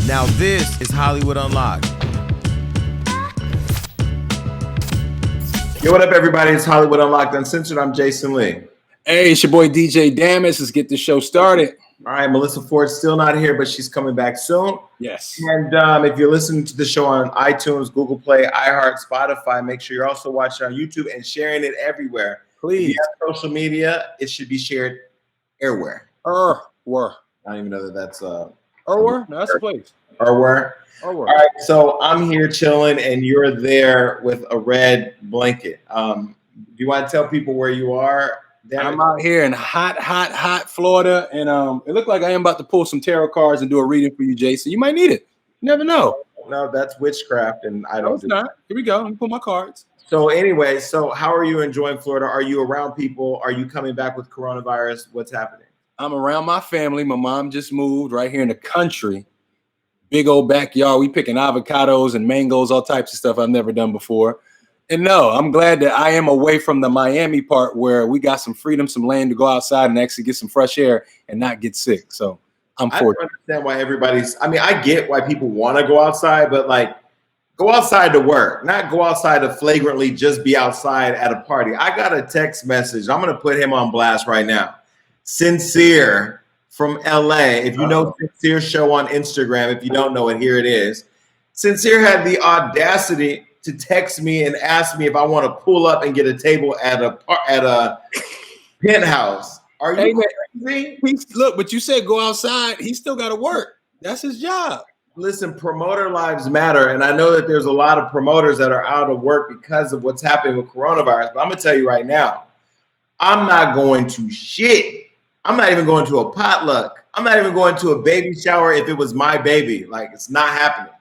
Now this is Hollywood Unlocked. Yo, what up, everybody? It's Hollywood Unlocked Uncensored. I'm Jason Lee. Hey, it's your boy DJ Damas. Let's get the show started. All right, Melissa Ford's still not here, but she's coming back soon. Yes. And if you're listening to the show on iTunes, Google Play, iHeart, Spotify, make sure you're also watching on YouTube and sharing it everywhere. Please. If you have social media, it should be shared everywhere. Where? I don't even know that that's No, that's the place. where. All right, so I'm here chilling, and you're there with a red blanket. Do you want to tell people where you are? I'm out here in hot Florida, and it looked like I am about to pull some tarot cards and do a reading for you, Jason. You might need it. You never know. No, that's witchcraft, and I don't. No, it's not. Here we go. Let me pull my cards. So anyway, so how are you enjoying Florida? Are you around people? Are you coming back with coronavirus? What's happening? I'm around my family. My mom just moved right here in the country. Big old backyard. We picking avocados and mangoes, all types of stuff I've never done before. And no, I'm glad that I am away from the Miami part where we got some freedom, some land to go outside and actually get some fresh air and not get sick. So I'm I fortunate. don't understand why everybody's. I mean, I get why people want to go outside, but like, go outside to work, not go outside to flagrantly just be outside at a party. I got a text message. I'm gonna put him on blast right now. Sincere from LA. If you know Sincere Show on Instagram, if you don't know it, here it is. Sincere had the audacity to text me and ask me if I want to pull up and get a table at a penthouse. Are you crazy? Look, but you said go outside. He still got to work. That's his job. Listen, promoter lives matter, and I know that there's a lot of promoters that are out of work because of what's happening with coronavirus. But I'm gonna tell you right now, I'm not going to shit. I'm not even going to a potluck. I'm not even going to a baby shower if it was my baby. Like, it's not happening.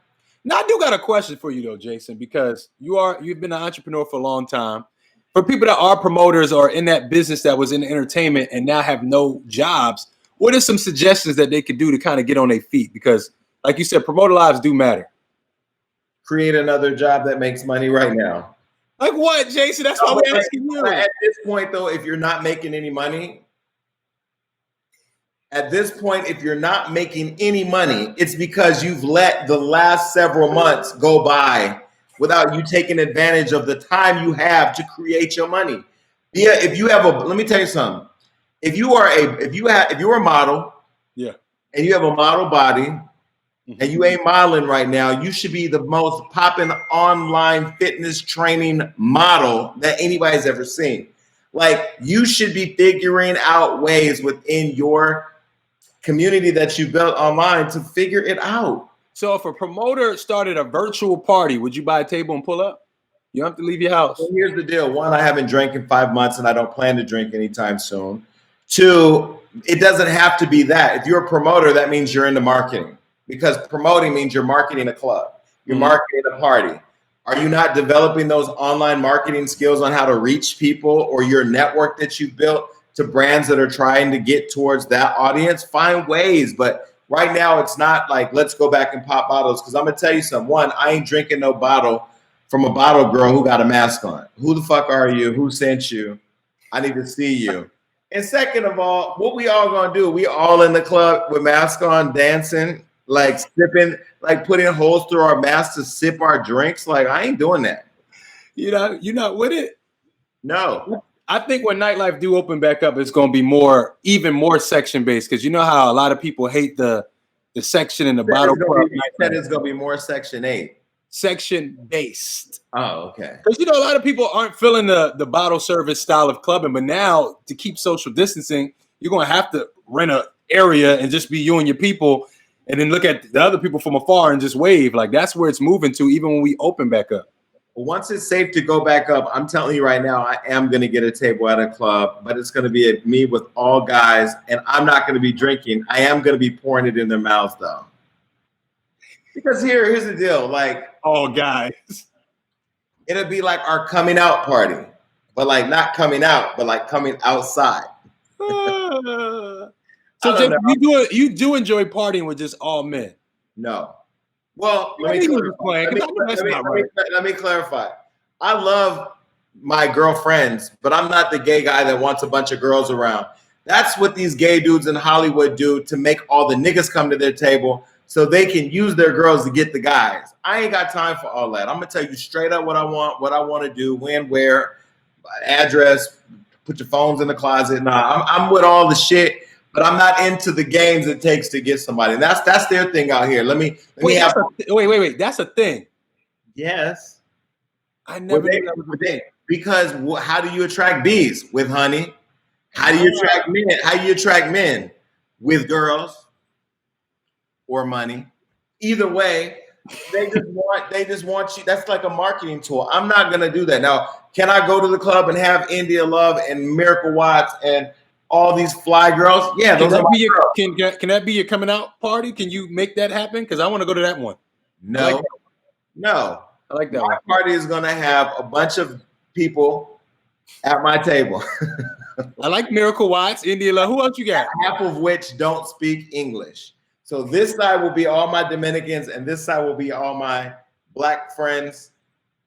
Now, I do got a question for you, though, Jason, because you've been an entrepreneur for a long time. For people that are promoters or in that business that was in entertainment and now have no jobs, what are some suggestions that they could do to kind of get on their feet? Because, like you said, promoter lives do matter. Create another job that makes money right now. Like what, Jason? That's why we're asking you. At this point, though, if you're not making any money, it's because you've let the last several months go by without you taking advantage of the time you have to create your money. Yeah, let me tell you something. If you're a model, yeah, and you have a model body, and you ain't modeling right now, you should be the most popping online fitness training model that anybody's ever seen. Like, you should be figuring out ways within your community that you built online to figure it out. So if a promoter started a virtual party, would you buy a table and pull up? You don't have to leave your house. Well, here's the deal. One, I haven't drank in 5 months and I don't plan to drink anytime soon. Two, it doesn't have to be that. If you're a promoter, that means you're into marketing, because promoting means you're marketing a club. You're marketing a party. Are you not developing those online marketing skills on how to reach people or your network that you built to brands that are trying to get towards that audience? Find ways. But right now, it's not like, let's go back and pop bottles. Because I'm going to tell you something. One, I ain't drinking no bottle from a bottle girl who got a mask on. Who the fuck are you? Who sent you? I need to see you. And second of all, what we all going to do? We all in the club with masks on, dancing, like sipping, like putting holes through our masks to sip our drinks. Like, I ain't doing that. You're not with it? No. I think when nightlife do open back up, it's going to be even more section based, because you know how a lot of people hate the section in the bottle club. That is going to be more Section 8. Section based. Oh, okay. Because a lot of people aren't feeling the bottle service style of clubbing, but now to keep social distancing, you're going to have to rent an area and just be you and your people, and then look at the other people from afar and just wave. Like, that's where it's moving to, even when we open back up. Once it's safe to go back up, I'm telling you right now, I am going to get a table at a club, but it's going to be me with all guys, and I'm not going to be drinking. I am going to be pouring it in their mouths, though. Because here's the deal. Like, all guys. It'll be like our coming out party, but like not coming out, but like coming outside. So you do enjoy partying with just all men? No. Well, let me clarify. I love my girlfriends, but I'm not the gay guy that wants a bunch of girls around. That's what these gay dudes in Hollywood do to make all the niggas come to their table. so they can use their girls to get the guys. I ain't got time for all that. I'm gonna tell you straight up what I want to do, when, where, address, put your phones in the closet. Nah, I'm with all the shit, but I'm not into the games it takes to get somebody. And that's their thing out here. Wait. That's a thing. Yes. I never knew that was a thing. Because how do you attract bees? With honey. How do you attract men? How do you attract men? With girls or money. Either way, they just want you. That's like a marketing tool. I'm not gonna do that. Now, can I go to the club and have India Love and Miracle Watts and all these fly girls? Yeah, those are my girls. Can that be your coming out party? Can you make that happen? Because I want to go to that one. No. I like that my one. party is gonna have a bunch of people at my table. I like Miracle Watts, India Love. Who else you got? Half of which don't speak English. So this side will be all my Dominicans, and this side will be all my Black friends.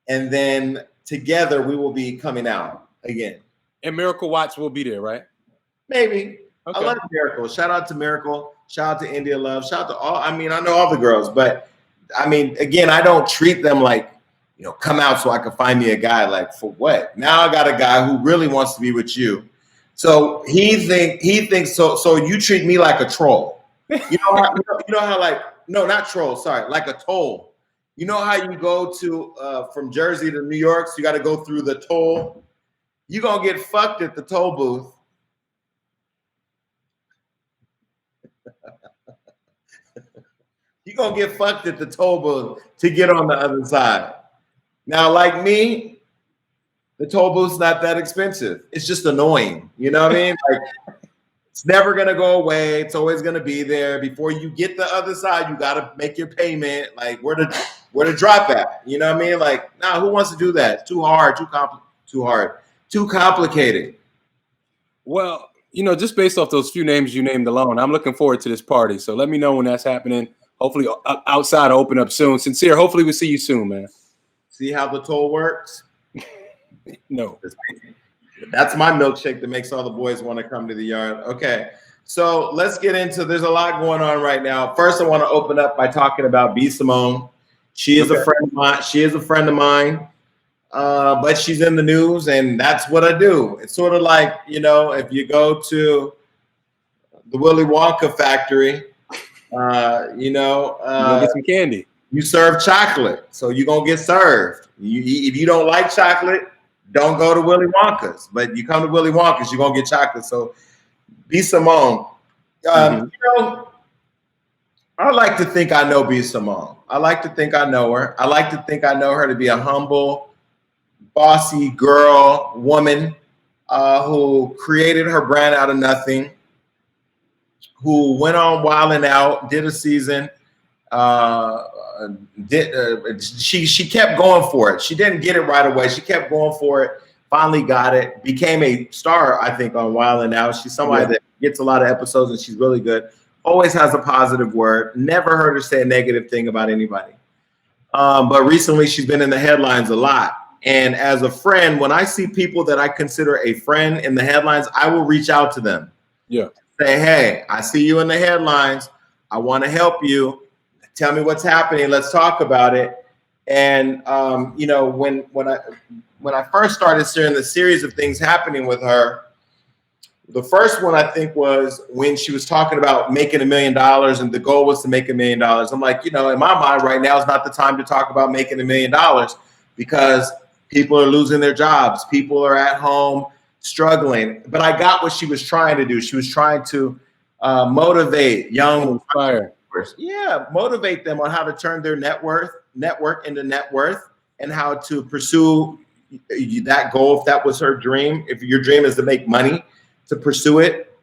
And then together we will be coming out again. And Miracle Watts will be there, right? Maybe. Okay. I love Miracle. Shout out to Miracle. Shout out to India Love. Shout out to all. I mean, I know all the girls, but I mean, again, I don't treat them like, come out so I can find me a guy. Like, for what? Now I got a guy who really wants to be with you. So he thinks so you treat me like a troll. You know how like, no, not troll, sorry, like a toll. You know how you go to from Jersey to New York, so you got to go through the toll. You're gonna get fucked at the toll booth. You're gonna get fucked at the toll booth to get on the other side. Now, like me, the toll booth's not that expensive. It's just annoying. You know what I mean? Like, it's never gonna go away. It's always gonna be there. Before you get the other side, you gotta make your payment. Like, where to drop at? You know what I mean? Like, nah, who wants to do that? It's too hard, too complicated. Well, just based off those few names you named alone, I'm looking forward to this party. So let me know when that's happening. Hopefully outside will open up soon. Sincere, hopefully we'll see you soon, man. See how the toll works? No. That's my milkshake that makes all the boys want to come to the yard. Okay, so let's get into, there's a lot going on right now. First, I want to open up by talking about Be Simone. She is a friend of mine. She is a friend of mine, but she's in the news, and that's what I do. It's sort of like, if you go to the Willy Wonka factory, you get some candy. You serve chocolate, so you're going to get served. If you don't like chocolate, don't go to Willy Wonka's, but you come to Willy Wonka's, you're gonna get chocolate. So, Be Simone. I like to think I know Be Simone. I like to think I know her. I like to think I know her to be a humble, bossy woman who created her brand out of nothing, who went on Wild 'N Out, did a season. She kept going for it. She didn't get it right away. She kept going for it. Finally got it. Became a star, I think, on Wild 'N Out. She's somebody that gets a lot of episodes, and she's really good. Always has a positive word. Never heard her say a negative thing about anybody. But recently, she's been in the headlines a lot. And as a friend, when I see people that I consider a friend in the headlines, I will reach out to them. Yeah. Say, hey, I see you in the headlines. I want to help you. Tell me what's happening. Let's talk about it. And when I first started seeing the series of things happening with her, the first one I think was when she was talking about making $1 million, and the goal was to make $1 million. I'm like, in my mind right now is not the time to talk about making $1 million, because people are losing their jobs. People are at home struggling. But I got what she was trying to do. She was trying to motivate young fire. Yeah, motivate them on how to turn their network into net worth, and how to pursue that goal. If that was her dream, if your dream is to make money, to pursue it.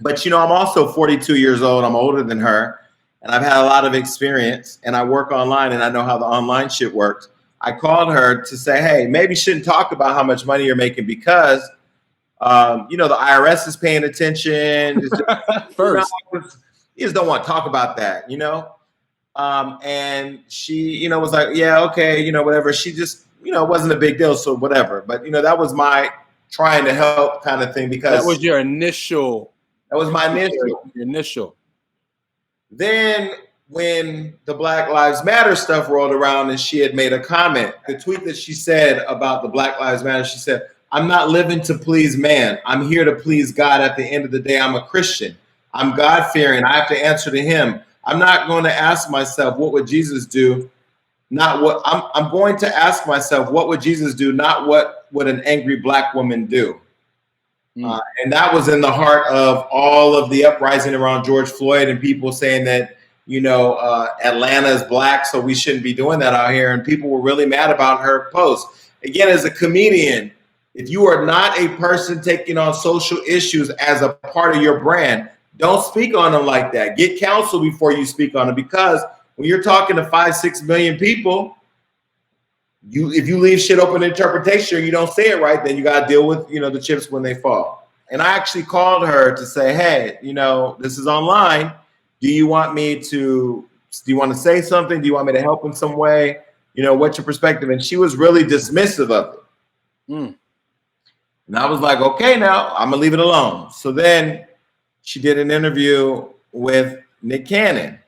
But I'm also 42 years old. I'm older than her, and I've had a lot of experience, and I work online, and I know how the online shit works. I called her to say, hey, maybe you shouldn't talk about how much money you're making, because the IRS is paying attention. First. You just don't want to talk about that, and she, was like, yeah, okay, whatever. She just, it wasn't a big deal, so whatever. But, that was my trying to help kind of thing, because that was your initial. That was my initial. Then when the Black Lives Matter stuff rolled around and she had made a comment, the tweet that she said about the Black Lives Matter, she said, "I'm not living to please man. I'm here to please God. At the end of the day, I'm a Christian. I'm God-fearing. I have to answer to him. I'm not going to ask myself, what would Jesus do? Not what I'm going to ask myself, what would Jesus do? Not what would an angry Black woman do?" And that was in the heart of all of the uprising around George Floyd and people saying that, Atlanta is Black, so we shouldn't be doing that out here. And people were really mad about her post. Again, as a comedian, if you are not a person taking on social issues as a part of your brand, don't speak on them like that. Get counsel before you speak on them, because when you're talking to 5-6 million people, if you leave shit open to interpretation or you don't say it right, then you got to deal with, the chips when they fall. And I actually called her to say, hey, this is online. Do you want to say something? Do you want me to help in some way? What's your perspective? And she was really dismissive of it. And I was like, okay, now I'm gonna leave it alone. So then she did an interview with Nick Cannon.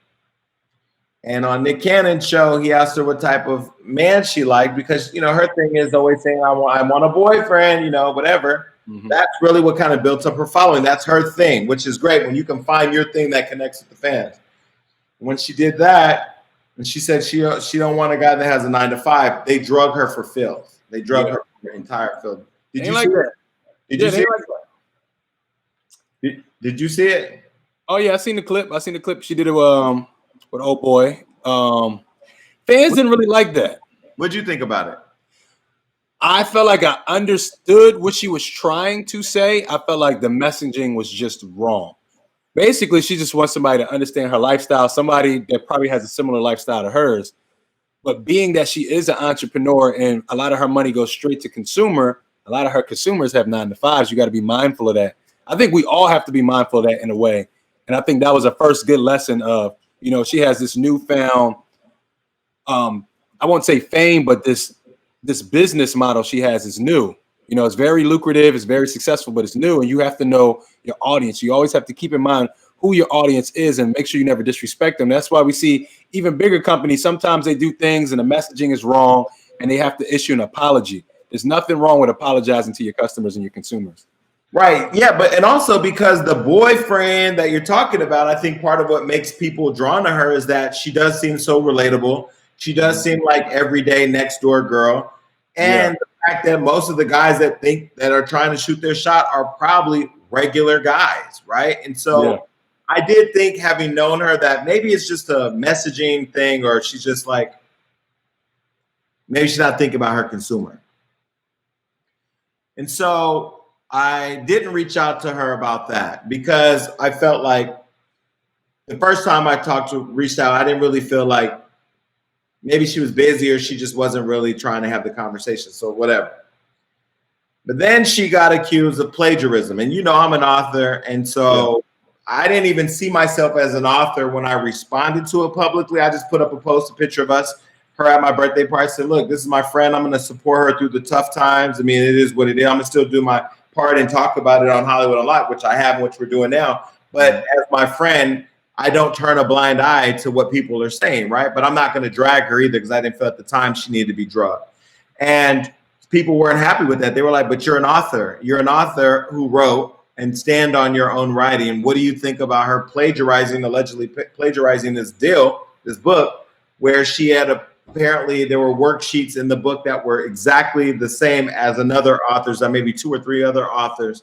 And on Nick Cannon's show, he asked her what type of man she liked, because, her thing is always saying, I want a boyfriend, whatever. Mm-hmm. That's really what kind of built up her following. That's her thing, which is great when you can find your thing that connects with the fans. When she did that, and she said she don't want a guy that has a 9-to-5, they drug her for filth. They drug her for the entire film. Did you see that? Did you see it? Did you see it? Oh yeah, I seen the clip. She did it with old boy. Fans didn't really like that. What'd you think about it? I felt like I understood what she was trying to say. I felt like the messaging was just wrong. Basically, she just wants somebody to understand her lifestyle, somebody that probably has a similar lifestyle to hers. But being that she is an entrepreneur and a lot of her money goes straight to consumer, a lot of her consumers have 9-to-5s. You got to be mindful of that. I think we all have to be mindful of that in a way. And I think that was a first good lesson of, she has this newfound, I won't say fame, but this business model she has is new. It's very lucrative, it's very successful, but it's new. And you have to know your audience. You always have to keep in mind who your audience is and make sure you never disrespect them. That's why we see even bigger companies, sometimes they do things and the messaging is wrong and they have to issue an apology. There's nothing wrong with apologizing to your customers and your consumers. Right. Yeah. And also because the boyfriend that you're talking about, I think part of what makes people drawn to her is that she does seem so relatable. She does seem like everyday next door girl. And the fact that most of the guys that are trying to shoot their shot are probably regular guys. Right. And so I did think, having known her, that maybe it's just a messaging thing, or she's just like, maybe she's not thinking about her consumer. And so I didn't reach out to her about that, because I felt like the first time I reached out, I didn't really feel like, maybe she was busy or she just wasn't really trying to have the conversation. So whatever. But then she got accused of plagiarism. And I'm an author. And so I didn't even see myself as an author when I responded to it publicly. I just put up a picture of her at my birthday party. I said, look, this is my friend. I'm going to support her through the tough times. I mean, it is what it is. I'm going to still do my part and talk about it on Hollywood Unlocked, which I have, which we're doing now. But as my friend, I don't turn a blind eye to what people are saying, right? But I'm not going to drag her either, because I didn't feel at the time she needed to be drugged. And people weren't happy with that. They were like, but you're an author. You're an author who wrote and stand on your own writing. And what do you think about her allegedly plagiarizing this book, where she had apparently there were worksheets in the book that were exactly the same as another author's, maybe 2 or 3 other authors.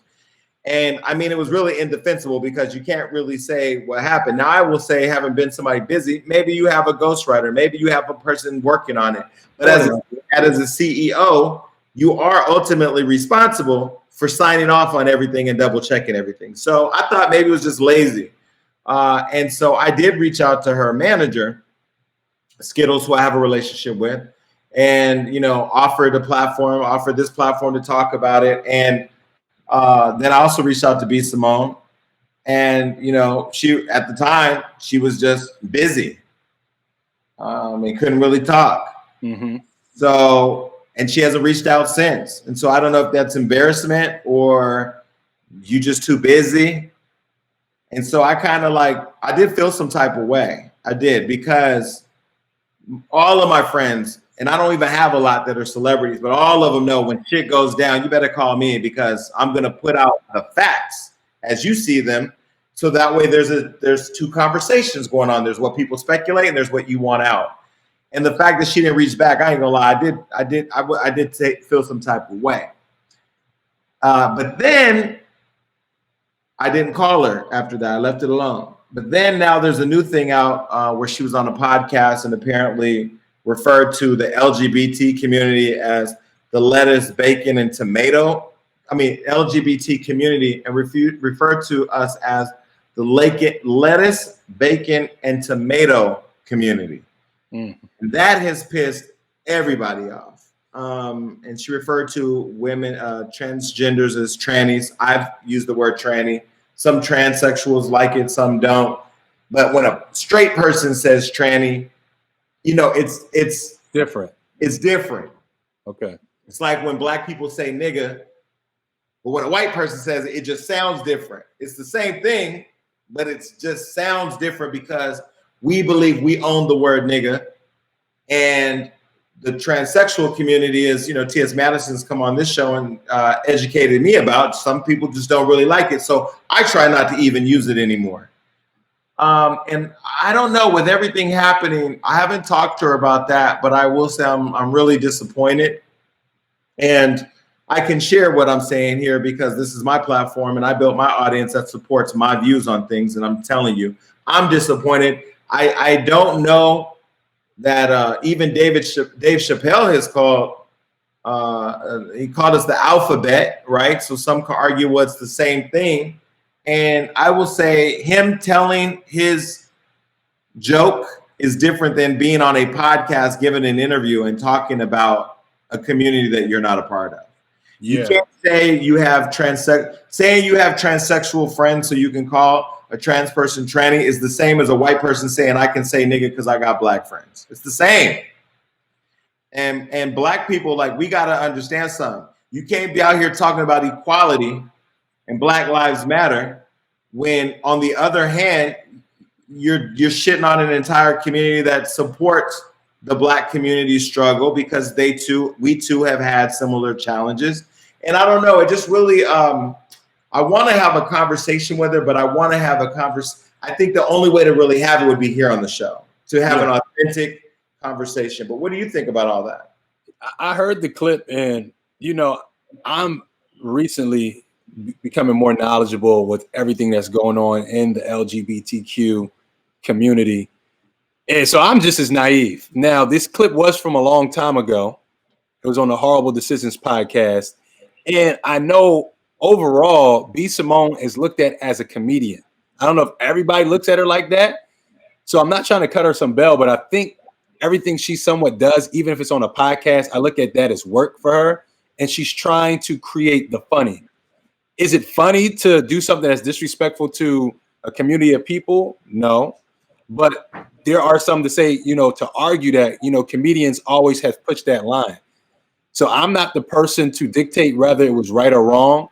And I mean, it was really indefensible, because you can't really say what happened. Now, I will say, having been somebody busy, maybe you have a ghostwriter, maybe you have a person working on it. But as a CEO, you are ultimately responsible for signing off on everything and double checking everything. So I thought maybe it was just lazy. And so I did reach out to her manager, Skittles, who I have a relationship with, and, offered this platform to talk about it. And then I also reached out to Be Simone, and she, at the time, she was just busy. Couldn't really talk. Mm-hmm. So, and she hasn't reached out since. And so I don't know if that's embarrassment or you just too busy. And so I did feel some type of way. I did, because all of my friends, and I don't even have a lot that are celebrities, but all of them know when shit goes down, you better call me, because I'm going to put out the facts as you see them. So that way there's two conversations going on. There's what people speculate and there's what you want out. And the fact that she didn't reach back, I ain't gonna lie, I did feel some type of way. But then I didn't call her after that. I left it alone. But then now there's a new thing out where she was on a podcast and apparently referred to the LGBT community as the lettuce, bacon, and tomato. LGBT community, and referred to us as the lettuce, bacon, and tomato community. And that has pissed everybody off. And she referred to women, transgenders, as trannies. I've used the word tranny. Some transsexuals like it, some don't. But when a straight person says tranny, it's different. It's different. Okay. It's like when black people say nigga, but when a white person says it, it just sounds different. It's the same thing, but it just sounds different because we believe we own the word nigga. And the transsexual community is, T.S. Madison's come on this show and educated me about. Some people just don't really like it. So I try not to even use it anymore. And I don't know, with everything happening, I haven't talked to her about that, but I will say I'm really disappointed. And I can share what I'm saying here because this is my platform and I built my audience that supports my views on things. And I'm telling you, I'm disappointed. I don't know that even Dave Chappelle has called, he called us the alphabet, right? So some can argue what's the same thing. And I will say him telling his joke is different than being on a podcast, giving an interview and talking about a community that you're not a part of. Yeah. You can't say you have transsexual friends so you can call a trans person tranny is the same as a white person saying I can say nigga because I got black friends. It's the same. And black people, we got to understand something. You can't be out here talking about equality and Black Lives Matter when, on the other hand, you're shitting on an entire community that supports the black community struggle because we too have had similar challenges. And I don't know, it just really, I want to have a conversation with her, but I want to have a conversation. I think the only way to really have it would be here on the show, to have an authentic conversation. But what do you think about all that? I heard the clip and, I'm recently becoming more knowledgeable with everything that's going on in the LGBTQ community. And so I'm just as naive. Now, this clip was from a long time ago. It was on the Horrible Decisions podcast. And I know overall, Be Simone is looked at as a comedian. I don't know if everybody looks at her like that. So I'm not trying to cut her some bell, but I think everything she somewhat does, even if it's on a podcast, I look at that as work for her. And she's trying to create the funny. Is it funny to do something that's disrespectful to a community of people? No. But there are some to say, to argue that, comedians always have pushed that line. So I'm not the person to dictate whether it was right or wrong,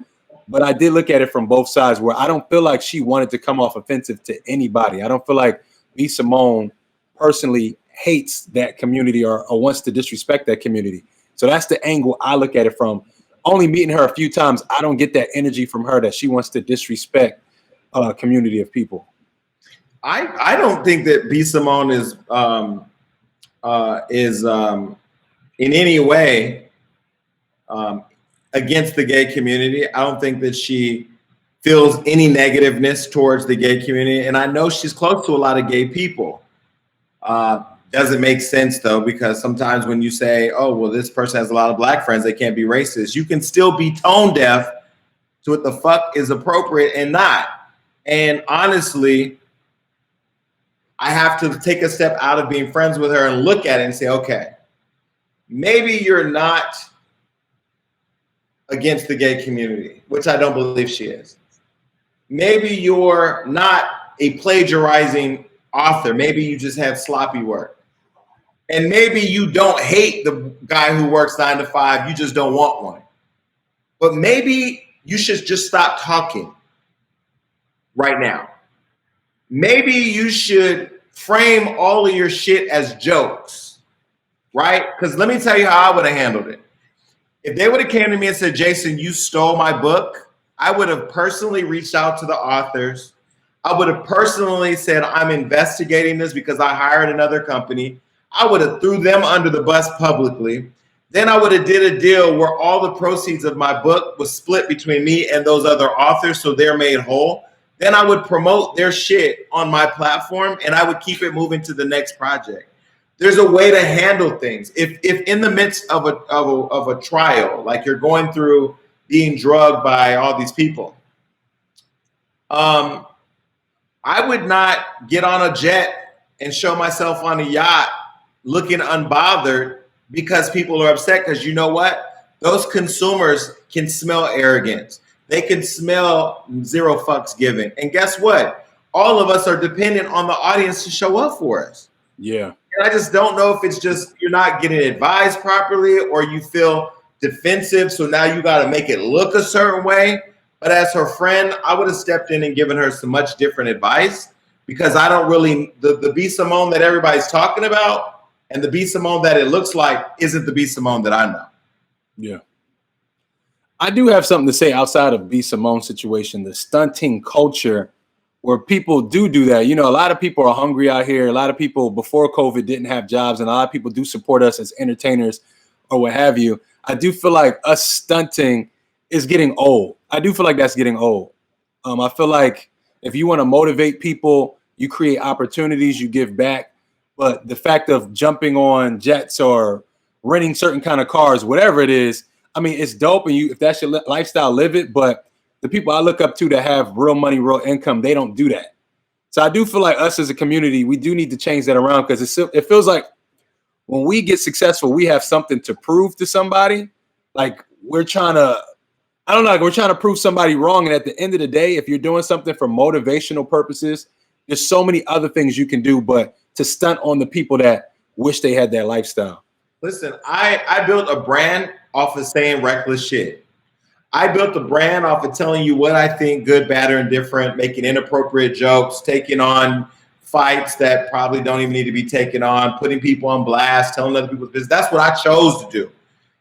but I did look at it from both sides where I don't feel like she wanted to come off offensive to anybody. I don't feel like Be Simone personally hates that community or wants to disrespect that community. So that's the angle I look at it from. Only meeting her a few times, I don't get that energy from her that she wants to disrespect a community of people. I don't think that Be Simone is in any way against the gay community. I don't think that she feels any negativeness towards the gay community. And I know she's close to a lot of gay people. Doesn't make sense, though, because sometimes when you say, oh, well, this person has a lot of black friends, they can't be racist. You can still be tone deaf to what the fuck is appropriate and not. And honestly, I have to take a step out of being friends with her and look at it and say, okay, maybe you're not against the gay community, which I don't believe she is. Maybe you're not a plagiarizing author. Maybe you just have sloppy work. And maybe you don't hate the guy who works 9 to 5. You just don't want one. But maybe you should just stop talking right now. Maybe you should frame all of your shit as jokes, right? Because let me tell you how I would have handled it. If they would have came to me and said, Jason, you stole my book, I would have personally reached out to the authors. I would have personally said, I'm investigating this because I hired another company. I would have threw them under the bus publicly. Then I would have did a deal where all the proceeds of my book was split between me and those other authors, so they're made whole. Then I would promote their shit on my platform, and I would keep it moving to the next project. There's a way to handle things. If in the midst of a trial, like you're going through being drugged by all these people, I would not get on a jet and show myself on a yacht looking unbothered because people are upset. Because you know what? Those consumers can smell arrogance. They can smell zero fucks given. And guess what? All of us are dependent on the audience to show up for us. Yeah. And I just don't know if it's just you're not getting advised properly or you feel defensive. So now you got to make it look a certain way. But as her friend, I would have stepped in and given her some much different advice because I don't really, the Be Simone that everybody's talking about and the Be Simone that it looks like isn't the Be Simone that I know. Yeah. I do have something to say outside of Be Simone situation, the stunting culture where people do that. You know, a lot of people are hungry out here. A lot of people before COVID didn't have jobs, and a lot of people do support us as entertainers or what have you. I do feel like us stunting is getting old. I do feel like that's getting old. I feel like if you want to motivate people, you create opportunities, you give back. But the fact of jumping on jets or renting certain kind of cars, whatever it is, I mean, it's dope. And if that's your lifestyle, live it. But the people I look up to that have real money, real income, they don't do that. So I do feel like us as a community, we do need to change that around because it feels like when we get successful, we have something to prove to somebody. Like we're trying to, I don't know, like we're trying to prove somebody wrong. And at the end of the day, if you're doing something for motivational purposes, there's so many other things you can do, but to stunt on the people that wish they had that lifestyle. Listen, I built a brand off of saying reckless shit. I built the brand off of telling you what I think good, bad, or indifferent, making inappropriate jokes, taking on fights that probably don't even need to be taken on, putting people on blast, telling other people's business. That's what I chose to do.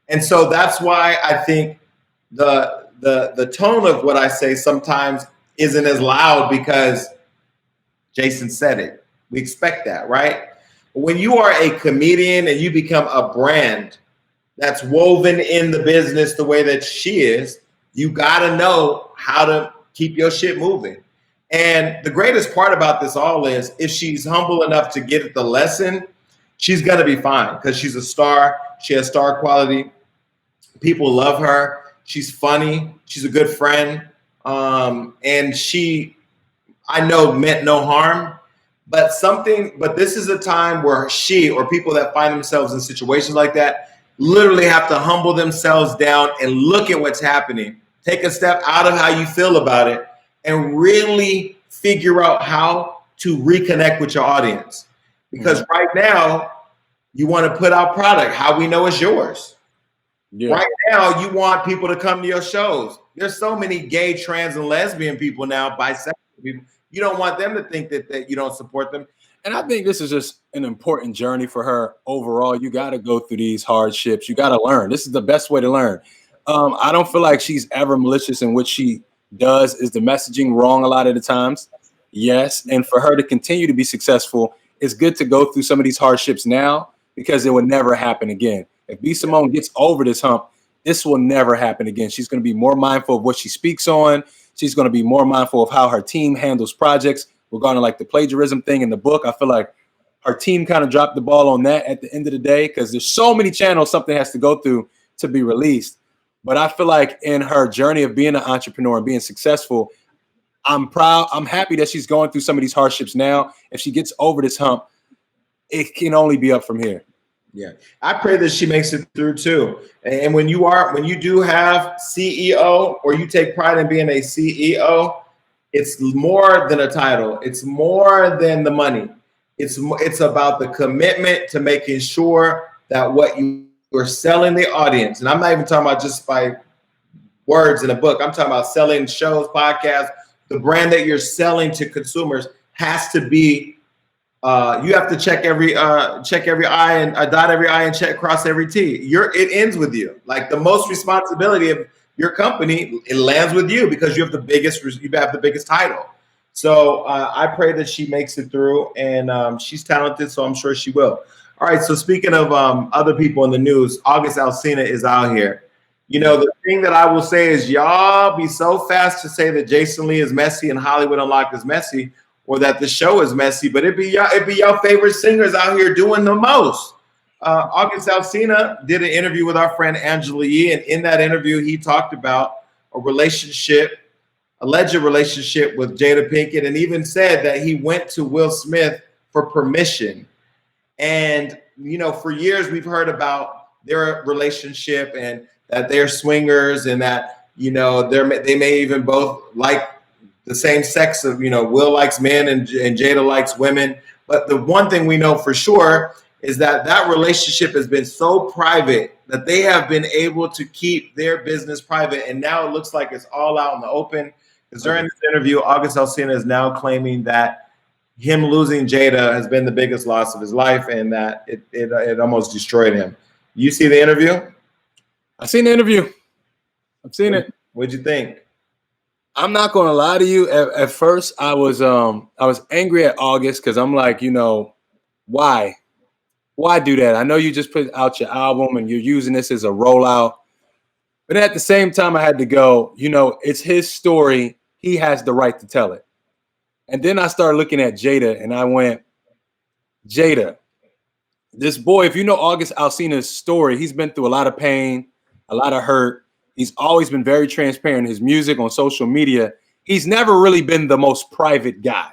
And so that's why I think the tone of what I say sometimes isn't as loud because Jason said it. We expect that, right? When you are a comedian and you become a brand that's woven in the business the way that she is, you got to know how to keep your shit moving. And the greatest part about this all is if she's humble enough to get the lesson, she's going to be fine because she's a star. She has star quality. People love her. She's funny. She's a good friend. And she, I know, meant no harm. But this is a time where she or people that find themselves in situations like that literally have to humble themselves down and look at what's happening. Take a step out of how you feel about it and really figure out how to reconnect with your audience. Because right now, you want to put out product, how we know it's yours. Yeah. Right now, you want people to come to your shows. There's so many gay, trans, and lesbian people now, bisexual people. You don't want them to think that you don't support them. And I think this is just an important journey for her overall. You got to go through these hardships. You got to learn. This is the best way to learn. I don't feel like she's ever malicious in what she does. Is the messaging wrong a lot of the times? Yes. And for her to continue to be successful, it's good to go through some of these hardships now because it will never happen again. If Be Simone gets over this hump, this will never happen again. She's going to be more mindful of what she speaks on. She's going to be more mindful of how her team handles projects regarding like the plagiarism thing in the book. I feel like her team kind of dropped the ball on that at the end of the day because there's so many channels something has to go through to be released. But I feel like in her journey of being an entrepreneur and being successful, I'm proud. I'm happy that she's going through some of these hardships now. If she gets over this hump, it can only be up from here. Yeah, I pray that she makes it through too. And when you do have CEO or you take pride in being a CEO, it's more than a title. It's more than the money. It's about the commitment to making sure that what you're selling the audience, and I'm not even talking about just by words in a book. I'm talking about selling shows, podcasts. The brand that you're selling to consumers has to be You have to check every I and dot every I and cross every T. It ends with you. Like the most responsibility of your company, it lands with you because you have the biggest title. So I pray that she makes it through, and she's talented, so I'm sure she will. All right. So speaking of other people in the news, August Alsina is out here. You know, the thing that I will say is y'all be so fast to say that Jason Lee is messy and Hollywood Unlocked is messy, or that the show is messy, but it'd be your favorite singers out here doing the most. August Alsina did an interview with our friend Angela Yee, and in that interview, he talked about a alleged relationship with Jada Pinkett, and even said that he went to Will Smith for permission. And, you know, for years we've heard about their relationship and that they're swingers and that, you know, they may even both like the same sex of, you know, Will likes men and Jada likes women. But the one thing we know for sure is that relationship has been so private that they have been able to keep their business private. And now it looks like it's all out in the open. Because during this interview, August Alsina is now claiming that him losing Jada has been the biggest loss of his life and that it almost destroyed him. You see the interview? I've seen the interview. I've seen it. What'd you think? I'm not going to lie to you. At first, I was angry at August because I'm like, you know, why do that? I know you just put out your album and you're using this as a rollout, but at the same time, I had to go, you know, it's his story. He has the right to tell it. And then I started looking at Jada and I went, Jada, this boy, if you know August Alsina's story, he's been through a lot of pain, a lot of hurt. He's always been very transparent in his music, on social media. He's never really been the most private guy.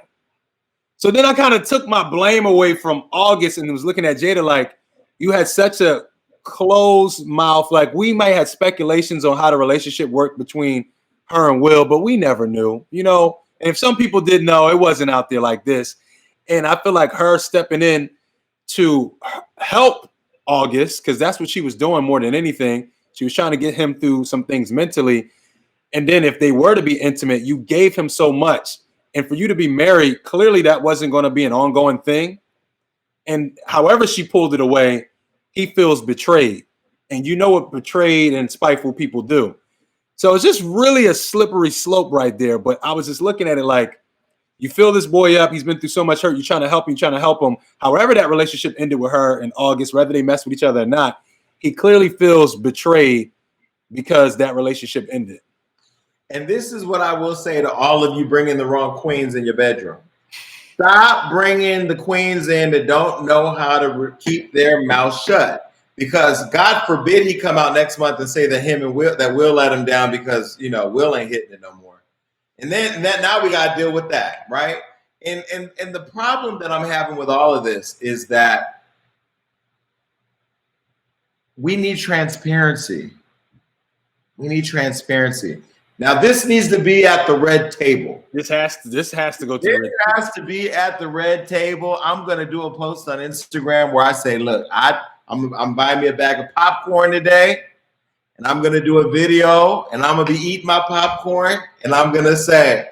So then I kind of took my blame away from August and was looking at Jada like, you had such a closed mouth. Like we might have speculations on how the relationship worked between her and Will, but we never knew, you know. And if some people did know, it wasn't out there like this. And I feel like her stepping in to help August, because that's what she was doing more than anything. She was trying to get him through some things mentally. And then if they were to be intimate, you gave him so much. And for you to be married, clearly that wasn't going to be an ongoing thing. And however she pulled it away, he feels betrayed. And you know what betrayed and spiteful people do. So it's just really a slippery slope right there. But I was just looking at it like, you fill this boy up. He's been through so much hurt. You're trying to help him. However that relationship ended with her in August, whether they mess with each other or not, he clearly feels betrayed because that relationship ended. And this is what I will say to all of you bringing the wrong queens in your bedroom. Stop bringing the queens in that don't know how to keep their mouth shut. Because God forbid he come out next month and say that Will let him down because, you know, Will ain't hitting it no more. And then now we got to deal with that, right? And the problem that I'm having with all of this is that we need transparency. We need transparency. Now, this needs to be at the red table. This has to go to the red table. It has to be at the red table. I'm going to do a post on Instagram where I say, look, I'm buying me a bag of popcorn today, and I'm going to do a video, and I'm going to be eating my popcorn, and I'm going to say,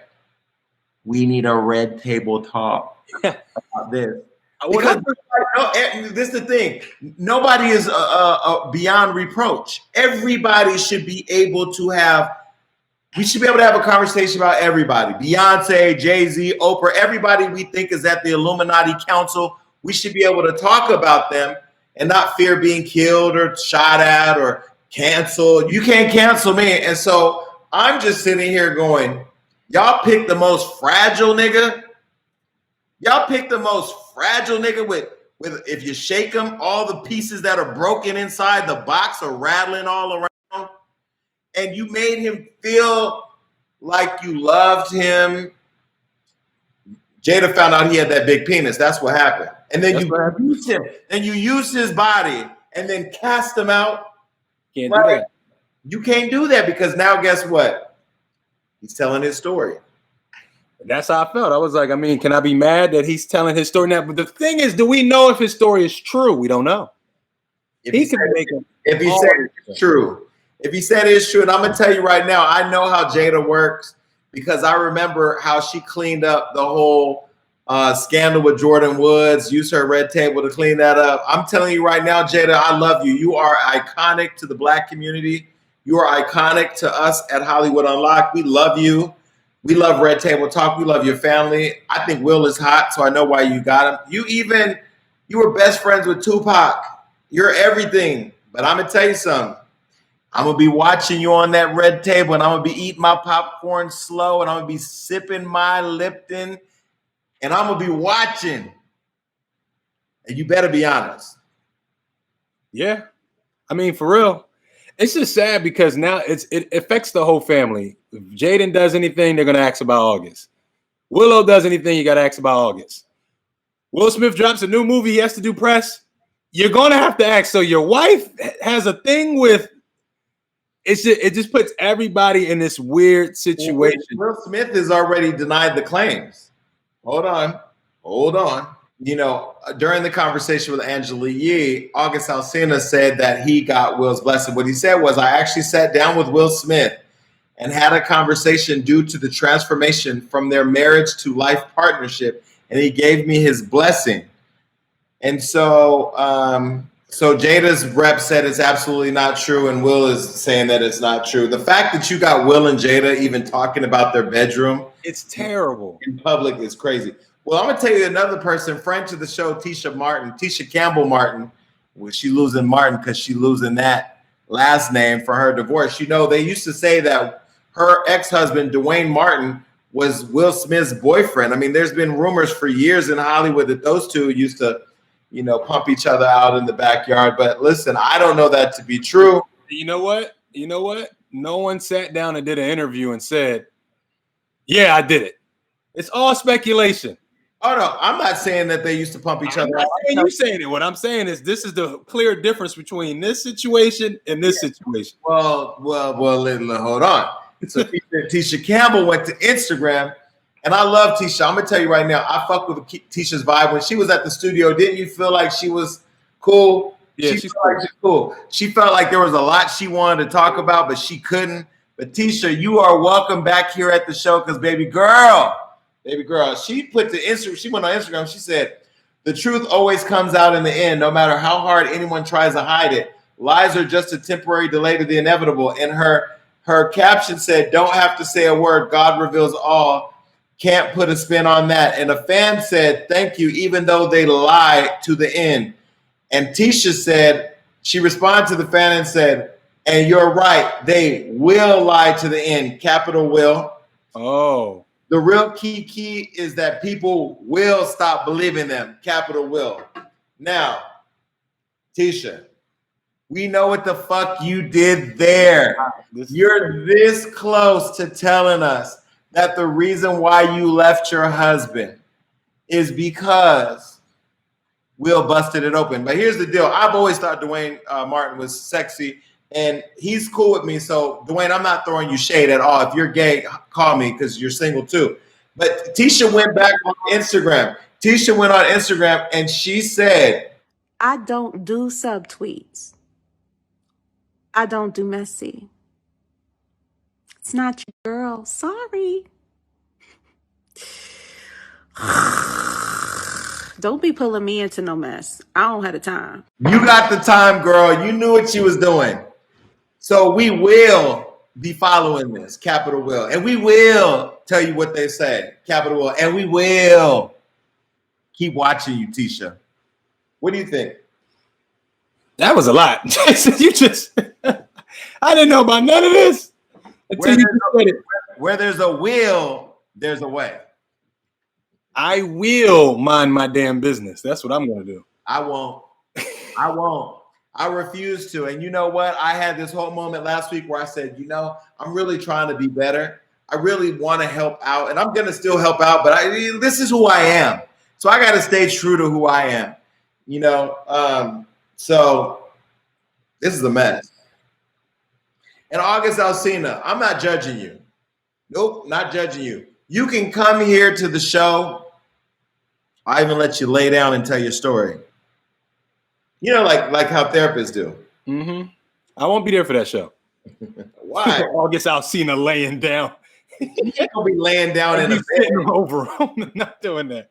we need a red table talk about this. Because this is the thing. Nobody is beyond reproach. Everybody should be able to have a conversation about everybody. Beyonce, Jay-Z, Oprah, everybody we think is at the Illuminati Council. We should be able to talk about them and not fear being killed or shot at or canceled. You can't cancel me. And so I'm just sitting here going, y'all pick the most fragile nigga. Y'all pick the most fragile nigga with if you shake him, all the pieces that are broken inside the box are rattling all around. And you made him feel like you loved him. Jada found out he had that big penis. That's what happened. And then you used him. Then you used his body and then cast him out. Can't do that. You can't do that because now guess what? He's telling his story. That's how I felt. I was like, I mean, can I be mad that he's telling his story now? But the thing is, do we know if his story is true? We don't know. If he said it's true. If he said it's true, and I'm going to tell you right now, I know how Jada works because I remember how she cleaned up the whole scandal with Jordan Woods. Use her red table to clean that up. I'm telling you right now, Jada, I love you. You are iconic to the Black community. You are iconic to us at Hollywood Unlocked. We love you. We love Red Table Talk. We love your family. I think Will is hot, so I know why you got him. You were best friends with Tupac. You're everything. But I'm going to tell you something. I'm going to be watching you on that red table, and I'm going to be eating my popcorn slow, and I'm going to be sipping my Lipton, and I'm going to be watching. And you better be honest. Yeah. I mean, for real. It's just sad because now it affects the whole family. If Jaden does anything, they're going to ask about August. Willow does anything, you got to ask about August. Will Smith drops a new movie, he has to do press. You're going to have to ask. So your wife has a thing with, it just puts everybody in this weird situation. Will Smith has already denied the claims. Hold on. You know, during the conversation with Angela Yee, August Alsina said that he got Will's blessing. What he said was, I actually sat down with Will Smith and had a conversation due to the transformation from their marriage to life partnership, and he gave me his blessing. And so, so Jada's rep said it's absolutely not true, and Will is saying that it's not true. The fact that you got Will and Jada even talking about their bedroom, it's terrible in public, is crazy. Well, I'm going to tell you another person, friend to the show, Tisha Campbell Martin. Well, she losing Martin because she losing that last name for her divorce. You know, they used to say that her ex-husband, Dwayne Martin, was Will Smith's boyfriend. I mean, there's been rumors for years in Hollywood that those two used to, you know, pump each other out in the backyard. But listen, I don't know that to be true. You know what? No one sat down and did an interview and said, yeah, I did it. It's all speculation. Oh, no, I'm not saying that they used to pump each other out. You're saying it. What I'm saying is this is the clear difference between this situation and this situation. Well, hold on. So Tisha Campbell went to Instagram, and I love Tisha. I'm going to tell you right now, I fuck with Tisha's vibe. When she was at the studio, didn't you feel like she was cool? Yeah, she's cool. She felt like there was a lot she wanted to talk about, but she couldn't. But Tisha, you are welcome back here at the show because baby girl, she put she went on Instagram. She said, the truth always comes out in the end, no matter how hard anyone tries to hide it. Lies are just a temporary delay to the inevitable. And her caption said, don't have to say a word. God reveals all. Can't put a spin on that. And a fan said, thank you, even though they lie to the end. And Tisha said, she responded to the fan and said, and you're right, they will lie to the end, capital will. Oh. The real key is that people will stop believing them, capital will. Now, Tisha, we know what the fuck you did there. You're this close to telling us that the reason why you left your husband is because Will busted it open. But here's the deal. I've always thought Dwayne Martin was sexy, and he's cool with me. So, Dwayne, I'm not throwing you shade at all. If you're gay, call me because you're single too. But Tisha went back on Instagram. Tisha went on Instagram and she said, I don't do subtweets. I don't do messy. It's not your girl. Sorry. Don't be pulling me into no mess. I don't have the time. You got the time, girl. You knew what she was doing. So we will be following this, capital will. And we will tell you what they say, capital will. And we will keep watching you, Tisha. What do you think? That was a lot. You just, I didn't know about none of this. Where there's a will, there's a way. I will mind my damn business. That's what I'm going to do. I won't. I refuse to. And you know what? I had this whole moment last week where I said, you know, I'm really trying to be better. I really want to help out, and I'm going to still help out, but this is who I am. So I got to stay true to who I am, you know? So this is a mess. And August Alsina, I'm not judging you. Nope, not judging you. You can come here to the show. I even let you lay down and tell your story. You know, like how therapists do. Mm-hmm. I won't be there for that show. Why? August Alsina laying down. You ain't gonna be laying down in a bed. Over. I'm not doing that.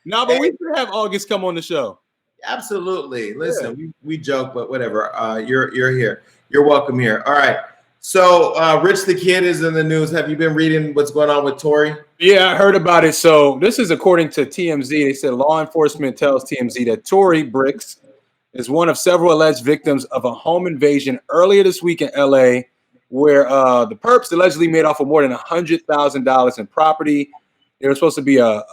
No, but we should have August come on the show. Absolutely. Listen, we joke, but whatever. You're here. You're welcome here. All right. So Rich the Kid is in the news. Have you been reading what's going on with Tory? Yeah, I heard about it. So this is according to TMZ. They said law enforcement tells TMZ that Tory Bricks is one of several alleged victims of a home invasion earlier this week in LA, where the perps allegedly made off with more than $100,000 in property. There was supposed to be a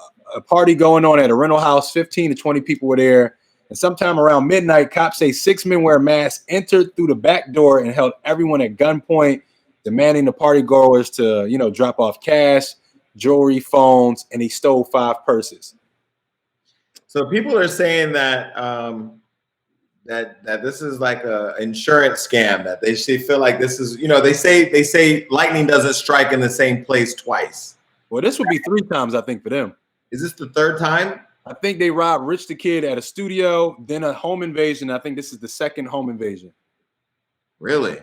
party going on at a rental house. 15 to 20 people were there. And sometime around midnight, cops say 6 men wearing masks entered through the back door and held everyone at gunpoint, demanding the party goers to, drop off cash, jewelry, phones, and he stole 5 purses. So people are saying that that this is like a insurance scam, that they feel like this is, they say lightning doesn't strike in the same place twice. Well, this would be 3 times, I think, for them. Is this the 3rd time? I think they robbed Rich the Kid at a studio, then a home invasion. I think this is the 2nd home invasion. Really?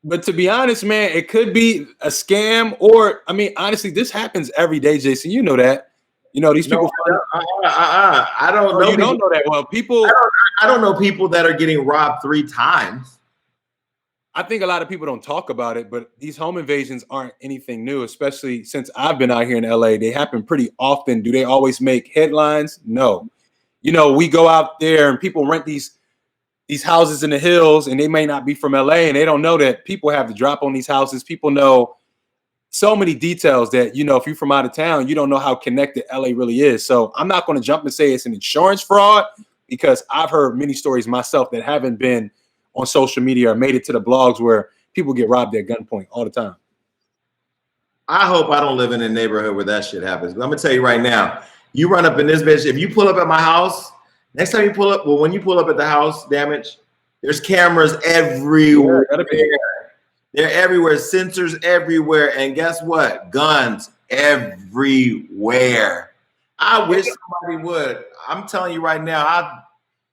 But to be honest, man, it could be a scam, or honestly, this happens every day, Jason. You know that. These people. I don't know. You don't know that well. People. I don't know people that are getting robbed 3 times. I think a lot of people don't talk about it, but these home invasions aren't anything new, especially since I've been out here in LA. They happen pretty often. Do they always make headlines? No. We go out there and people rent these houses in the hills, and they may not be from LA, and they don't know that people have to drop on these houses. People know so many details that, if you're from out of town, you don't know how connected LA really is. So I'm not going to jump and say it's an insurance fraud, because I've heard many stories myself that haven't been on social media or made it to the blogs where people get robbed at gunpoint all the time. I hope I don't live in a neighborhood where that shit happens. I'm gonna tell you right now, you run up in this bitch, if you pull up at my house, next time you pull up, when you pull up at the house, damage, there's cameras everywhere. They're everywhere, sensors everywhere, and guess what? Guns everywhere. I wish somebody would. I'm telling you right now, I'd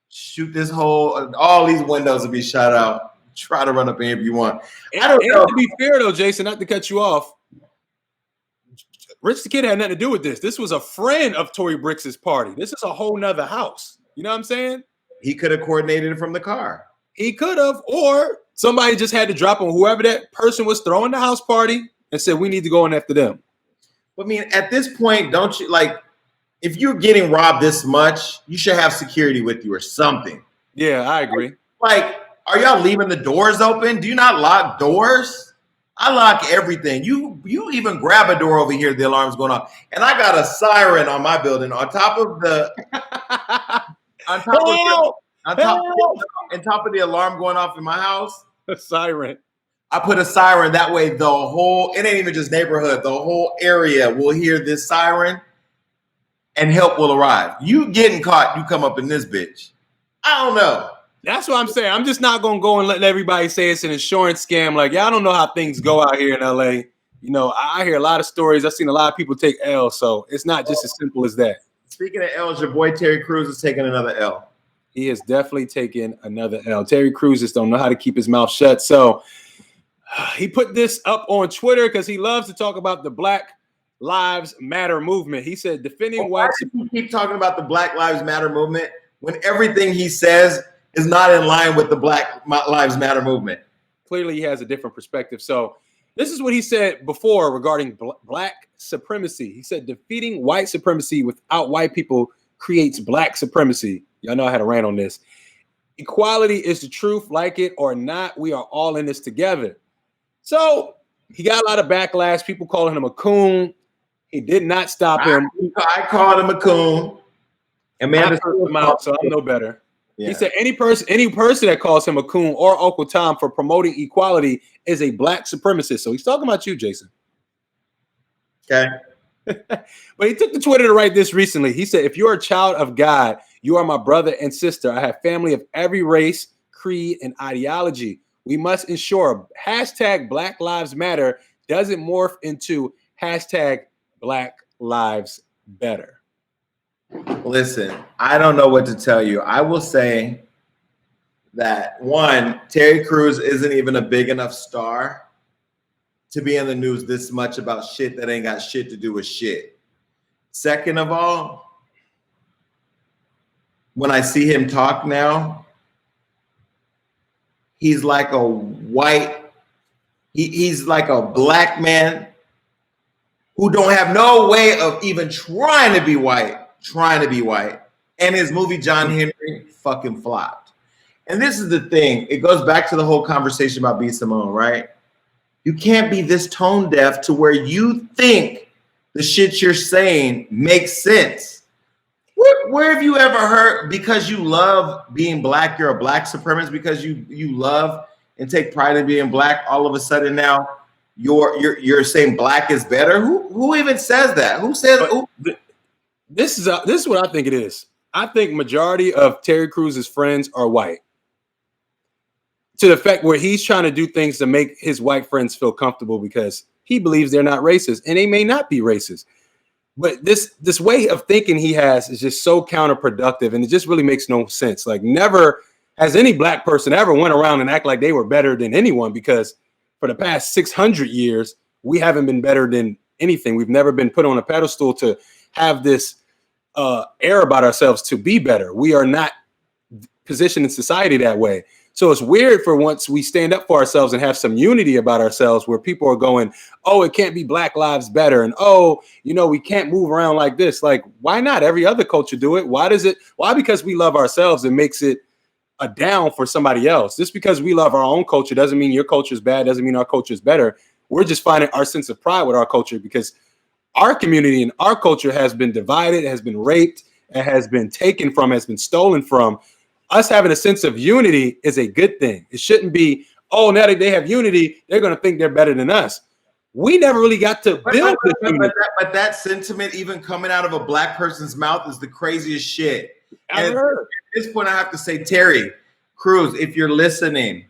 shoot this all these windows would be shot out. Try to run up in here if you want. I don't know. To be fair though, Jason, not to cut you off, Rich the Kid had nothing to do with this. This was a friend of Tory Bricks' party. This is a whole nother house. You know what I'm saying? He could have coordinated it from the car. He could have, or somebody just had to drop on whoever that person was throwing the house party and said, we need to go in after them. At this point, don't you if you're getting robbed this much, you should have security with you or something. Yeah, I agree. Are y'all leaving the doors open? Do you not lock doors? I lock everything. You even grab a door over here, the alarm's going off. And I got a siren on my building on top of the on top of the alarm going off in my house. A siren. I put a siren that way it ain't even just neighborhood, the whole area will hear this siren. And help will arrive. You getting caught, you come up in this bitch. I don't know. That's what I'm saying. I'm just not going to go and let everybody say it's an insurance scam. Y'all don't know how things go out here in LA. I hear a lot of stories. I've seen a lot of people take L's, so it's not just as simple as that. Speaking of L's, your boy Terry Crews is taking another L. He is definitely taking another L. Terry Crews just don't know how to keep his mouth shut. So he put this up on Twitter because he loves to talk about the Black Lives Matter movement. He said defending white. Why do you keep talking about the Black Lives Matter movement when everything he says is not in line with the Black Lives Matter movement? Clearly, he has a different perspective. So this is what he said before regarding black supremacy. He said defeating white supremacy without white people creates black supremacy. Y'all know I had a rant on this. Equality is the truth, like it or not. We are all in this together. So he got a lot of backlash. People calling him a coon. He did not stop him. I called him a coon. And man, him out, so I know better. Yeah. He said any person that calls him a coon or Uncle Tom for promoting equality is a black supremacist. So he's talking about you, Jason. Okay. But he took to Twitter to write this recently. He said, if you're a child of God, you are my brother and sister. I have family of every race, creed, and ideology. We must ensure hashtag Black Lives Matter doesn't morph into hashtag Black Lives Better. Listen, I don't know what to tell you. I will say that, one, Terry Crews isn't even a big enough star to be in the news this much about shit that ain't got shit to do with shit. Second of all, when I see him talk now, he's like a white, he's like a black man who don't have no way of even trying to be white. And his movie John Henry fucking flopped. And this is the thing. It goes back to the whole conversation about Be Simone, right? You can't be this tone deaf to where you think the shit you're saying makes sense. Where have you ever heard, because you love being black, you're a black supremacist, because you love and take pride in being black, all of a sudden now you're saying black is better? Who even says that? Who says This is what I think it is. I think majority of Terry Crews's friends are white, to the effect where he's trying to do things to make his white friends feel comfortable because he believes they're not racist, and they may not be racist. But this way of thinking he has is just so counterproductive, and it just really makes no sense. Like, never has any black person ever went around and act like they were better than anyone, because for the past 600 years, we haven't been better than anything. We've never been put on a pedestal to have this air about ourselves to be better. We are not positioned in society that way. So it's weird for once we stand up for ourselves and have some unity about ourselves, where people are going, oh, it can't be Black Lives Better. And, oh, we can't move around like this. Like, why not? Every other culture do it. Why? Because we love ourselves, it makes it a down for somebody else. Just because we love our own culture doesn't mean your culture is bad, doesn't mean our culture is better. We're just finding our sense of pride with our culture, because our community and our culture has been divided, has been raped, and has been taken from, has been stolen from. Us having a sense of unity is a good thing. It shouldn't be, oh, now that they have unity, they're going to think they're better than us. We never really got to build this unity. But that sentiment even coming out of a black person's mouth is the craziest shit. I've heard. At this point, I have to say, Terry Crews, if you're listening,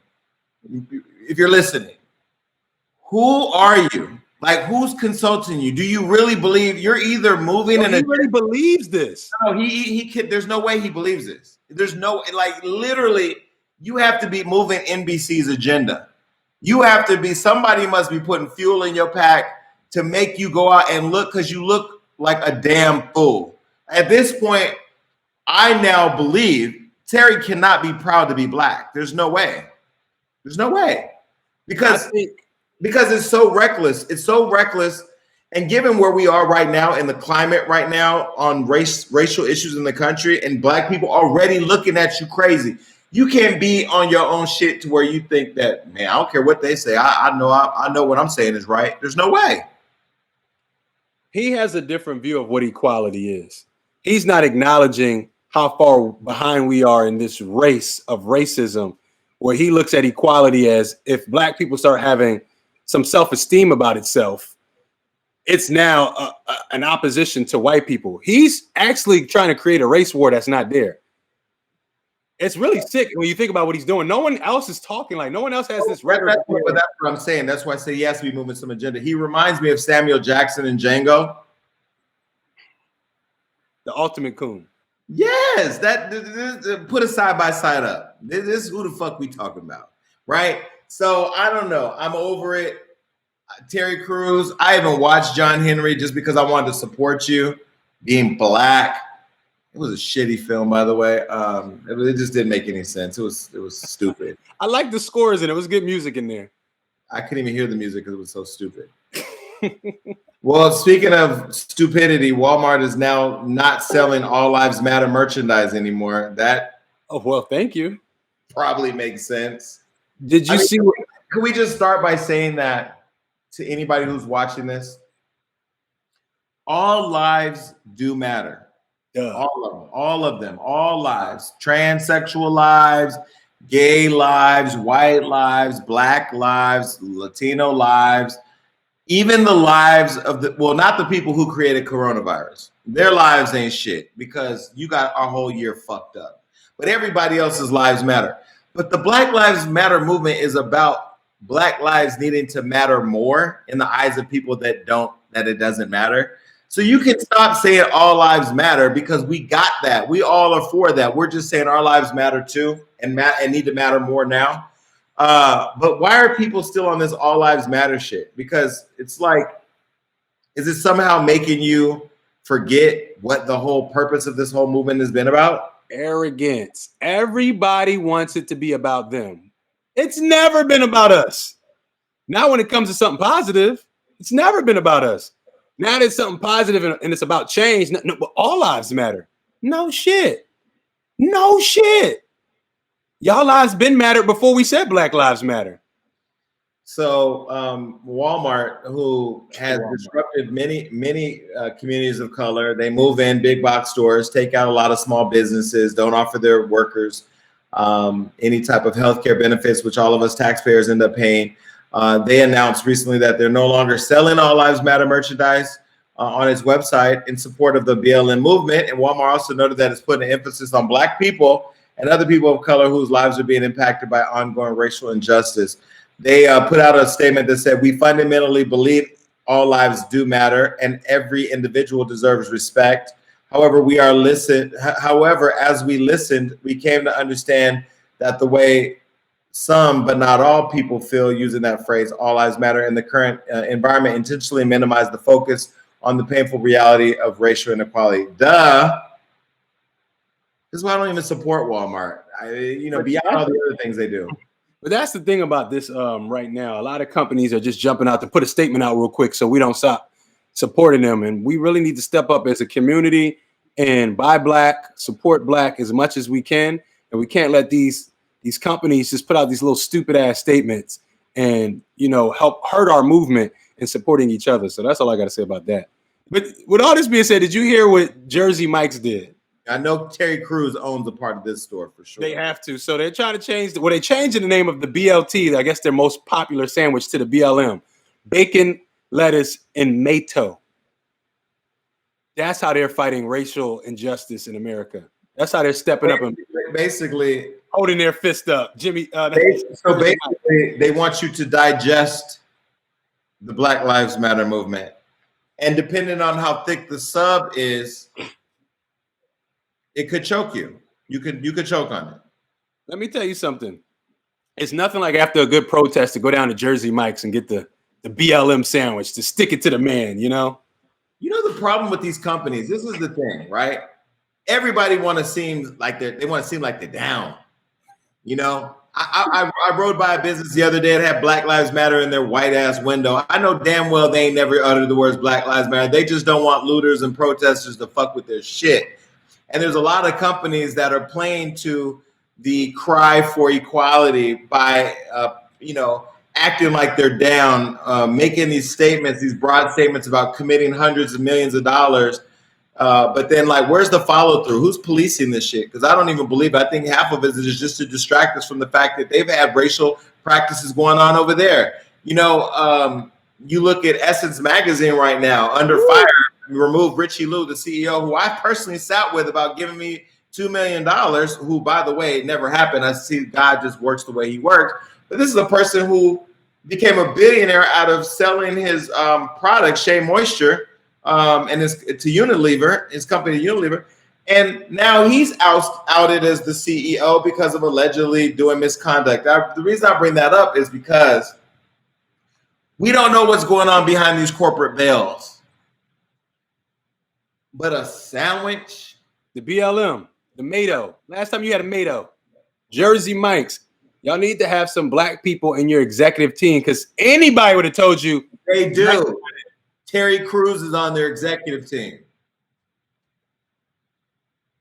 who are you? Like, who's consulting you? Do you really believe you're either moving he really believes this? No, he there's no way he believes this. There's no, like, literally, you have to be moving NBC's agenda. You have to be, somebody must be putting fuel in your pack to make you go out and look, because you look like a damn fool. At this point, I now believe Terry cannot be proud to be black. There's no way. There's no way. Because it's so reckless. It's so reckless. And given where we are right now in the climate right now on racial issues in the country, and black people already looking at you crazy, you can't be on your own shit to where you think that, man, I don't care what they say. I know what I'm saying is right. There's no way. He has a different view of what equality is. He's not acknowledging how far behind we are in this race of racism, where he looks at equality as, if black people start having some self-esteem about itself, it's now an opposition to white people. He's actually trying to create a race war that's not there. It's really sick when you think about what he's doing. No one else is talking, like, no one else has this rhetoric. That's what I'm saying. That's why I say he has to be moving some agenda. He reminds me of Samuel Jackson in Django. The ultimate coon. Yes, put a side by side up. This is who the fuck we talking about, right? So I don't know. I'm over it. Terry Crews, I haven't watched John Henry just because I wanted to support you. Being black, it was a shitty film, by the way. It just didn't make any sense. It was stupid. I like the scores, and it was good music in there. I couldn't even hear the music because it was so stupid. Well, speaking of stupidity, Walmart is now not selling All Lives Matter merchandise anymore. That thank you. Probably makes sense. Did you see? Can we just start by saying that to anybody who's watching this? All lives do matter. Duh. All of them, all lives, transsexual lives, gay lives, white lives, black lives, Latino lives, even the lives of not the people who created coronavirus. Their lives ain't shit because you got our whole year fucked up. But everybody else's lives matter. But the Black Lives Matter movement is about Black lives needing to matter more in the eyes of people that it doesn't matter. So you can stop saying all lives matter because we got that. We all are for that. We're just saying our lives matter too and need to matter more now. But why are people still on this all lives matter shit? Because it's like, is it somehow making you forget what the whole purpose of this whole movement has been about? Arrogance. Everybody wants it to be about them. It's never been about us. Now, when it comes to something positive, it's never been about us. Now there's something positive and it's about change. No, but all lives matter. No shit. No shit. Y'all lives been mattered before we said Black Lives Matter. So Walmart, who has disrupted many communities of color, they move in big box stores, take out a lot of small businesses, don't offer their workers any type of healthcare benefits, which all of us taxpayers end up paying. They announced recently that they're no longer selling All Lives Matter merchandise on its website in support of the BLM movement. And Walmart also noted that it's putting an emphasis on Black people and other people of color whose lives are being impacted by ongoing racial injustice. They put out a statement that said, "We fundamentally believe all lives do matter and every individual deserves respect. However, as we listened, we came to understand that the way some, but not all people feel using that phrase, all lives matter, in the current environment intentionally minimize the focus on the painful reality of racial inequality." Duh. This is why I don't even support Walmart. Beyond all the other things they do. But that's the thing about this right now. A lot of companies are just jumping out to put a statement out real quick so we don't stop supporting them. And we really need to step up as a community and buy Black, support Black as much as we can. And we can't let these companies just put out these little stupid ass statements and, help hurt our movement in supporting each other. So that's all I got to say about that. But with all this being said, did you hear what Jersey Mike's did? I know Terry Crews owns a part of this store for sure. They have to. So they're trying to change. They changed the name of the BLT, I guess their most popular sandwich, to the BLM. Bacon, lettuce, and mayo. That's how they're fighting racial injustice in America. That's how they're stepping up and basically holding their fist up. Jimmy. So basically, they want you to digest the Black Lives Matter movement. And depending on how thick the sub is, it could choke you. You could choke on it. Let me tell you something. It's nothing like after a good protest to go down to Jersey Mike's and get the BLM sandwich, to stick it to the man, The problem with these companies, this is the thing, right? Everybody want to seem like they're down. I rode by a business the other day that had Black Lives Matter in their white ass window. I know damn well they ain't never uttered the words Black Lives Matter. They just don't want looters and protesters to fuck with their shit. And there's a lot of companies that are playing to the cry for equality by, acting like they're down, making these statements, these broad statements about committing hundreds of millions of dollars. But then, where's the follow through? Who's policing this shit? Because I don't even believe it. I think half of it is just to distract us from the fact that they've had racial practices going on over there. You look at Essence Magazine right now, under fire. Remove Richie Liu, the CEO, who I personally sat with about giving me $2 million, who, by the way, it never happened. I see God just works the way he works. But this is a person who became a billionaire out of selling his product, Shea Moisture, and his company Unilever. And now he's outed as the CEO because of allegedly doing misconduct. The reason I bring that up is because we don't know what's going on behind these corporate veils. But a sandwich? The BLM, the mayo. Last time you had a mayo. Jersey Mike's. Y'all need to have some Black people in your executive team, because anybody would have told you. They do. Terry Crews is on their executive team.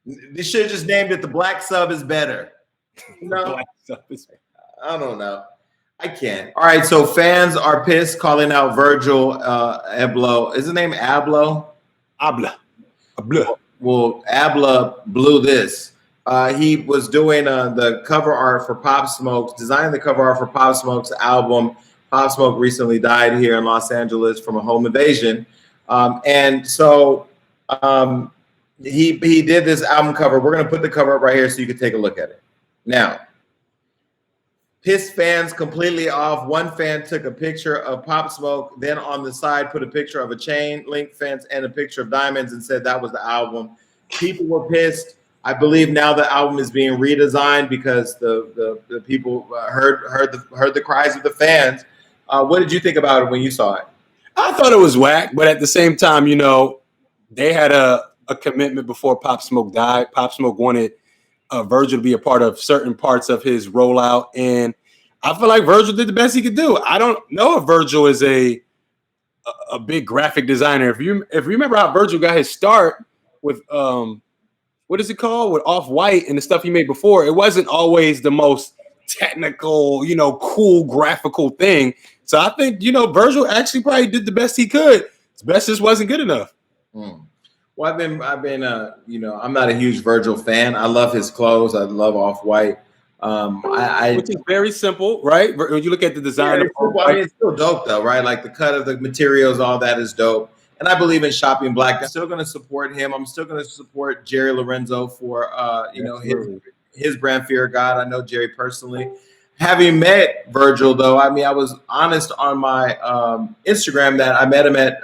They should have just named it the Black Sub is better. Black Sub is better. I don't know. I can't. All right, so fans are pissed, calling out Virgil Abloh. Is his name Abloh? Abloh. Well, Abloh blew this. He was doing the cover art for Pop Smoke's, designed the cover art for Pop Smoke's album. Pop Smoke recently died here in Los Angeles from a home invasion. And so he did this album cover. We're going to put the cover up right here so you can take a look at it. Now, pissed fans completely off. One fan took a picture of Pop Smoke, then on the side put a picture of a chain link fence and a picture of diamonds and said that was the album. People were pissed. I believe now the album is being redesigned because the people heard the cries of the fans. What did you think about it when you saw it? I thought it was whack, but at the same time, they had a commitment before Pop Smoke died. Pop Smoke wanted Virgil to be a part of certain parts of his rollout. And I feel like Virgil did the best he could do. I don't know if Virgil is a big graphic designer. If you remember how Virgil got his start with what is it called? With Off-White and the stuff he made before, it wasn't always the most technical, cool graphical thing. So I think, Virgil actually probably did the best he could. His best just wasn't good enough. Well, I've been, I'm not a huge Virgil fan. I love his clothes. I love Off-White. Which is very simple, right? When you look at the design, it's still dope though, right? Like the cut of the materials, all that is dope. And I believe in shopping black. I'm still going to support him. I'm still going to support Jerry Lorenzo for, his brand Fear of God. I know Jerry personally. Having met Virgil, though, I was honest on my Instagram that I met him at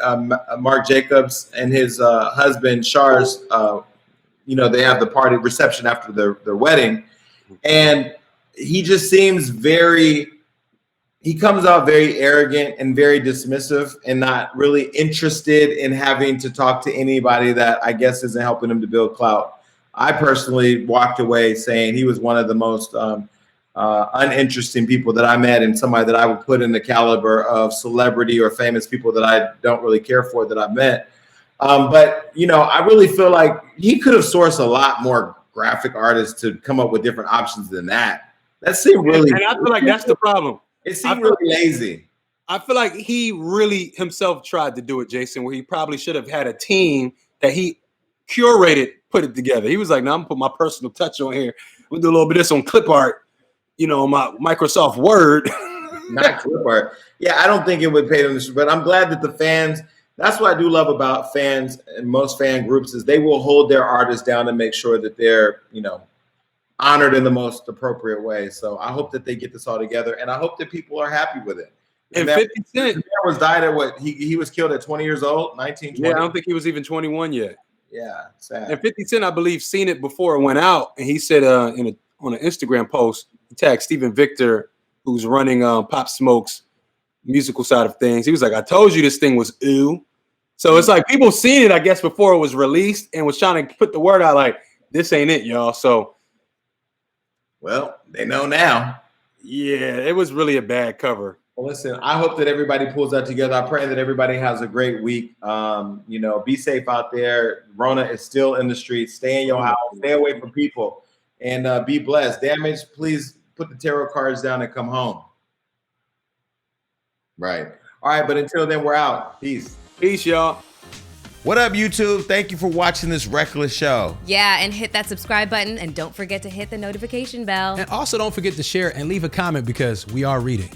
Marc Jacobs and his husband, Char's. They have the party reception after their wedding. And he just seems he comes out very arrogant and very dismissive and not really interested in having to talk to anybody that I guess isn't helping him to build clout. I personally walked away saying he was one of the most uninteresting people that I met, and somebody that I would put in the caliber of celebrity or famous people that I don't really care for that I've met. But I really feel like he could have sourced a lot more graphic artists to come up with different options than that. That seemed really, and I feel like that's the problem. It seemed really lazy. I feel like he really himself tried to do it, Jason, where he probably should have had a team that he curated, put it together. He was like, "No, I'm gonna put my personal touch on here. We'll do a little bit of this on clip art, my Microsoft Word." Not clip art. Yeah, I don't think it would pay them this, but I'm glad that the fans. That's what I do love about fans and most fan groups is they will hold their artists down and make sure that they're, honored in the most appropriate way. So I hope that they get this all together, and I hope that people are happy with it. And 50 Cent was died at what? He was killed at 20 years old, 19, 20? Yeah, I don't think he was even 21 yet. Yeah, sad. And 50 Cent, I believe, seen it before it went out, and he said on an Instagram post, he tagged Stephen Victor, who's running Pop Smoke's musical side of things. He was like, "I told you this thing was ooh." So it's like people seen it, I guess, before it was released and was trying to put the word out like, "This ain't it, y'all." So, well, they know now. Yeah, it was really a bad cover. Well, listen, I hope that everybody pulls that together. I pray that everybody has a great week. Be safe out there. Rona is still in the streets. Stay in your house. Stay away from people. And be blessed. Damage, please put the tarot cards down and come home. Right. All right, but until then, we're out. Peace. Peace, y'all. What up, YouTube? Thank you for watching this reckless show. Yeah, and hit that subscribe button, and don't forget to hit the notification bell. And also don't forget to share and leave a comment because we are reading.